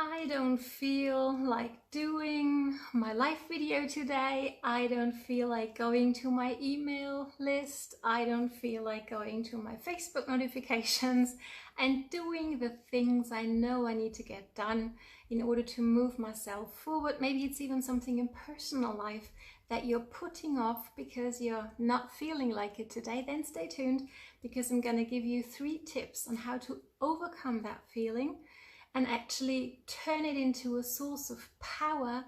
I don't feel like doing my live video today. I don't feel like going to my email list. I don't feel like going to my Facebook notifications and doing the things I know I need to get done in order to move myself forward. Maybe it's even something in personal life that you're putting off because you're not feeling like it today. Then stay tuned, because I'm going to give you 3 tips on how to overcome that feeling and actually turn it into a source of power,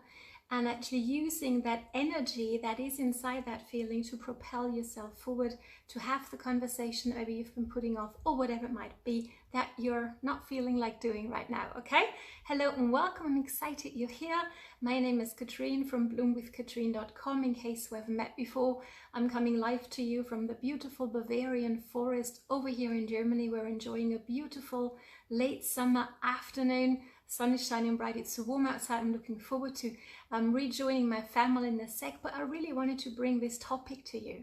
and actually using that energy that is inside that feeling to propel yourself forward, to have the conversation maybe you've been putting off, or whatever it might be that you're not feeling like doing right now. Okay, hello and welcome. I'm excited you're here. My name is Katrin from bloomwithkatrin.com. In case we haven't met before, I'm coming live to you from the beautiful Bavarian forest over here in Germany. We're enjoying a beautiful late summer afternoon. Sun is shining bright, it's so warm outside. I'm looking forward to rejoining my family in a sec, but I really wanted to bring this topic to you.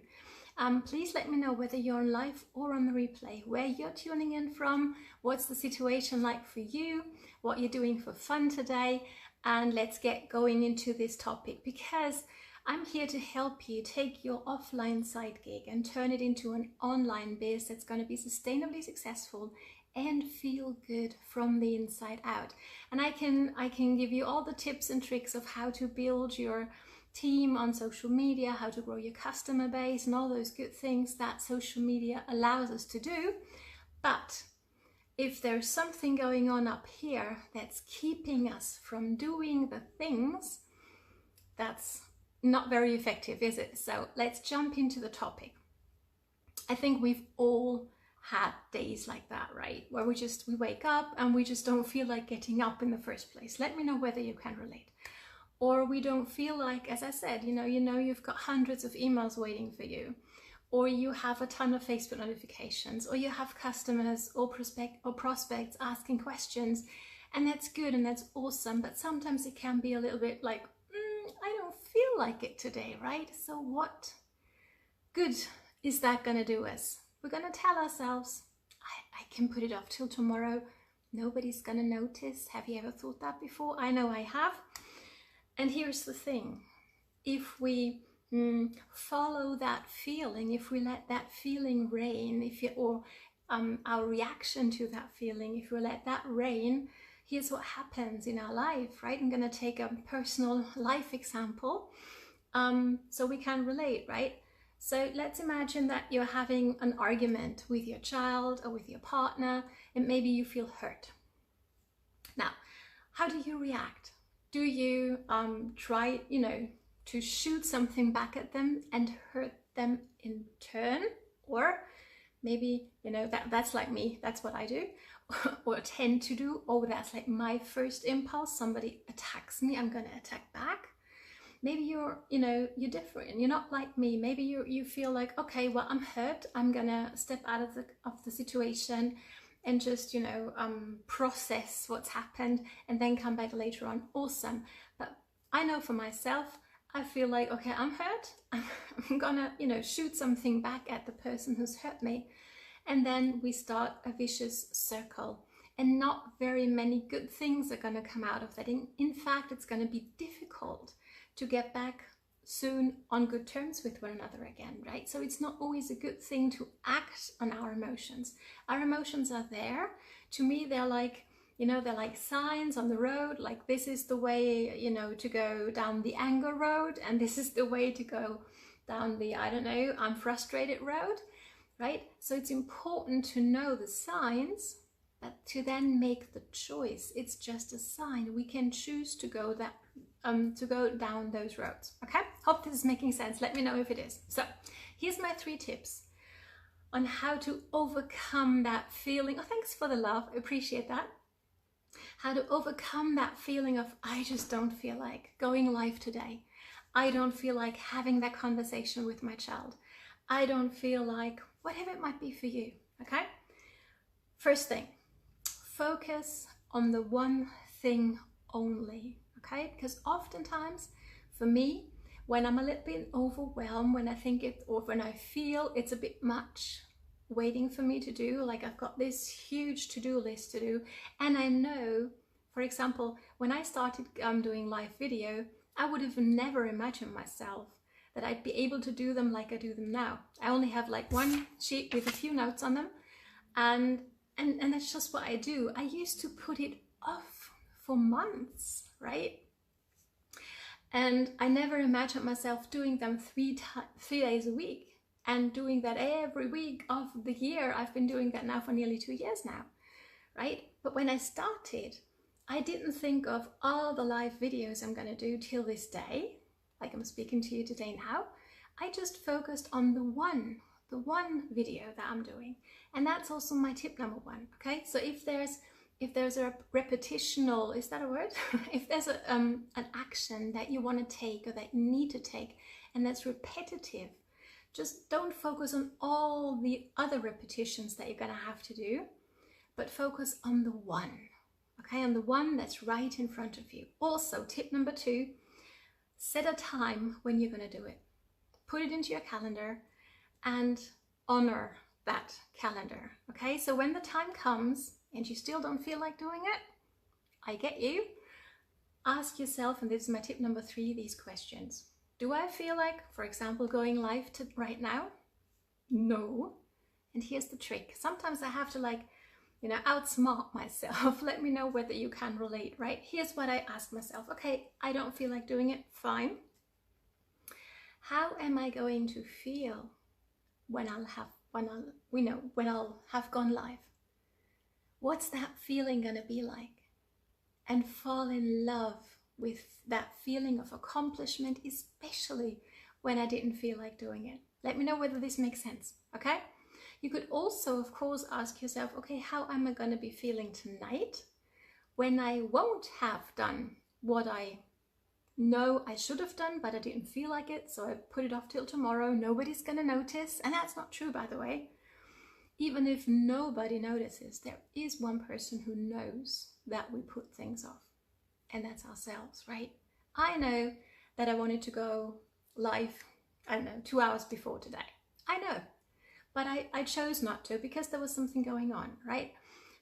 Please let me know whether you're on live or on the replay, where you're tuning in from, what's the situation like for you, what you're doing for fun today, and let's get going into this topic, because I'm here to help you take your offline side gig and turn it into an online biz that's going to be sustainably successful and feel good from the inside out. And I can give you all the tips and tricks of how to build your team on social media, how to grow your customer base, and all those good things that social media allows us to do. But if there's something going on up here that's keeping us from doing the things, that's not very effective, is it? So let's jump into the topic. I think we've all had days like that, right? Where we wake up and we just don't feel like getting up in the first place. Let me know whether you can relate. Or we don't feel like, as I said, you've got hundreds of emails waiting for you, or you have a ton of Facebook notifications, or you have customers or prospects asking questions, and that's good and that's awesome. But sometimes it can be a little bit like, I don't feel like it today, right? So what good is that going to do us? We're going to tell ourselves, I can put it off till tomorrow. Nobody's going to notice. Have you ever thought that before? I know I have. And here's the thing. If we follow that feeling, if we let that feeling reign, our reaction to that feeling, if we let that reign, here's what happens in our life, right? I'm going to take a personal life example so we can relate, right? So let's imagine that you're having an argument with your child or with your partner, and maybe you feel hurt. Now, how do you react? Do you try, to shoot something back at them and hurt them in turn? Or maybe, that's like me, that's what I do, or tend to do. Oh, that's like my first impulse. Somebody attacks me, I'm going to attack back. Maybe you're different. You're not like me. Maybe you feel like, okay, well, I'm hurt. I'm gonna step out of the situation and just process what's happened and then come back later on. Awesome. But I know for myself, I feel like, okay, I'm hurt. I'm gonna shoot something back at the person who's hurt me, and then we start a vicious circle. And not very many good things are gonna come out of that. In fact, it's gonna be difficult to get back soon on good terms with one another again, right? So it's not always a good thing to act on our emotions. Our emotions are there. To me, they're like, they're like signs on the road, like this is the way, to go down the anger road, and this is the way to go down the, I'm frustrated road, right? So it's important to know the signs, but to then make the choice. It's just a sign. We can choose to go down those roads. Okay, hope this is making sense. Let me know if it is. So here's my 3 tips on how to overcome that feeling. Oh, thanks for the love, I appreciate that. How to overcome that feeling of, I just don't feel like going live today. I don't feel like having that conversation with my child. I don't feel like, whatever it might be for you. Okay, first thing, focus on the one thing only. Okay, because oftentimes for me, when I'm a little bit overwhelmed, when I feel it's a bit much waiting for me to do, like I've got this huge to-do list to do, and I know For example, when I started doing live video, I would have never imagined myself that I'd be able to do them like I do them now. I only have like one sheet with a few notes on them, and that's just what I do. I used to put it off for months, right? And I never imagined myself doing them 3 days a week and doing that every week of the year. I've been doing that now for nearly 2 years now, right? But when I started, I didn't think of all the live videos I'm going to do till this day, like I'm speaking to you today now. I just focused on the one video that I'm doing. And that's also my tip number 1, okay? So if there's a repetitional, is that a word? If there's an action that you want to take or that you need to take and that's repetitive, just don't focus on all the other repetitions that you're going to have to do, but focus on the one, okay? On the one that's right in front of you. Also, tip number 2, set a time when you're going to do it. Put it into your calendar and honor that calendar, okay? So when the time comes and you still don't feel like doing it, I get you. Ask yourself, and this is my tip number 3, these questions. Do I feel like, for example, going live right now? No. And here's the trick. Sometimes I have to outsmart myself. Let me know whether you can relate, right? Here's what I ask myself. Okay, I don't feel like doing it. Fine. How am I going to feel when I'll have gone live? What's that feeling gonna be like? And fall in love with that feeling of accomplishment, especially when I didn't feel like doing it. Let me know whether this makes sense, okay? You could also, of course, ask yourself, okay, how am I going to be feeling tonight when I won't have done what I know I should have done, but I didn't feel like it, so I put it off till tomorrow. Nobody's going to notice, and that's not true, by the way. Even if nobody notices, there is one person who knows that we put things off, and that's ourselves, right? I know that I wanted to go live, 2 hours before today. I know. But I chose not to because there was something going on, right?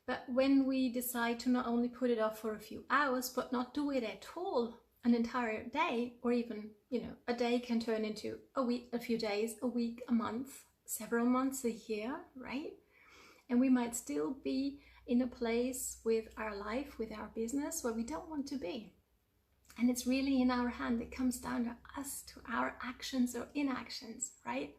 But when we decide to not only put it off for a few hours, but not do it at all an entire day, or even, a day can turn into a week, a few days, a week, a month, several months, a year, right? And we might still be in a place with our life, with our business, where we don't want to be. And it's really in our hand. It comes down to us, to our actions or inactions, right?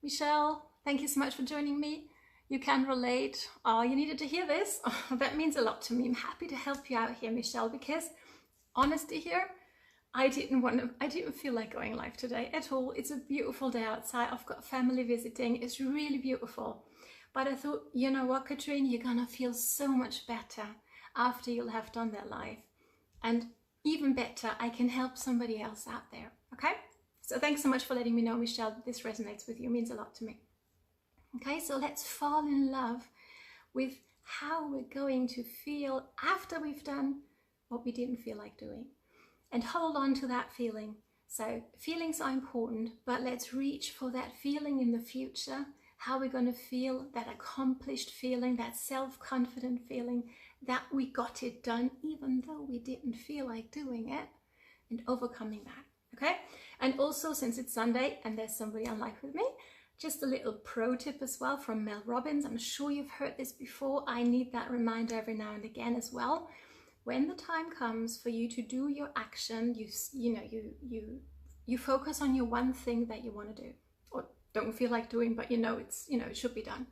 Michelle, thank you so much for joining me. You can relate. Oh, you needed to hear this. Oh, that means a lot to me. I'm happy to help you out here, Michelle, because honesty here, I didn't feel like going live today at all. It's a beautiful day outside. I've got family visiting. It's really beautiful. But I thought, you know what, Katrin, you're gonna feel so much better after you'll have done that live. And even better, I can help somebody else out there, okay? So thanks so much for letting me know, Michelle, that this resonates with you. It means a lot to me. Okay, so let's fall in love with how we're going to feel after we've done what we didn't feel like doing. And hold on to that feeling. So feelings are important, but let's reach for that feeling in the future, how we're going to feel, that accomplished feeling, that self-confident feeling that we got it done, even though we didn't feel like doing it, and overcoming that. Okay, and also, since it's Sunday and there's somebody on live with me, just a little pro tip as well from Mel Robbins. I'm sure you've heard this before. I need that reminder every now and again as well. When the time comes for you to do your action, you focus on your one thing that you want to do, or don't feel like doing, but it should be done.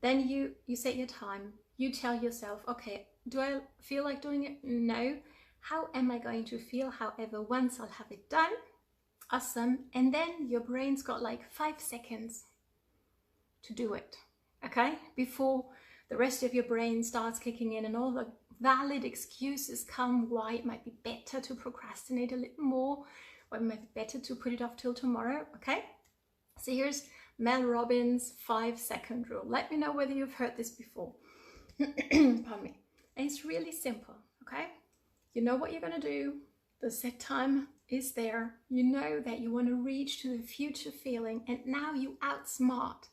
Then you set your time. You tell yourself, okay, do I feel like doing it? No. How am I going to feel, however, once I'll have it done? Awesome. And then your brain's got like 5 seconds to do it, okay? Before the rest of your brain starts kicking in and all the valid excuses come why it might be better to procrastinate a little more, or it might be better to put it off till tomorrow, okay? So here's Mel Robbins' 5-second rule. Let me know whether you've heard this before. Pardon me. And it's really simple, okay? You know what you're going to do. The set time is there. You know that you want to reach to the future feeling, and now you outsmart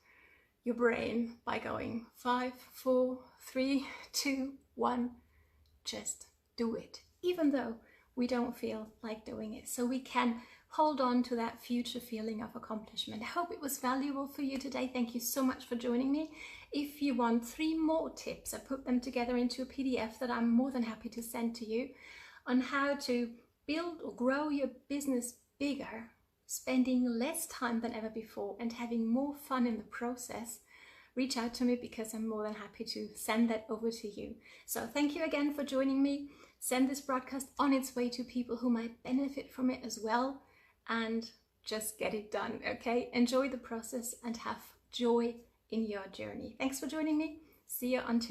your brain by going 5, 4, 3, 2, 1. Just do it, even though we don't feel like doing it, so we can hold on to that future feeling of accomplishment. I hope it was valuable for you today. Thank you so much for joining me. If you want 3 more tips, I put them together into a PDF that I'm more than happy to send to you on how to build or grow your business bigger, spending less time than ever before and having more fun in the process. Reach out to me because I'm more than happy to send that over to you. So thank you again for joining me. Send this broadcast on its way to people who might benefit from it as well, and just get it done, okay? Enjoy the process and have joy in your journey. Thanks for joining me. See you on Tuesday.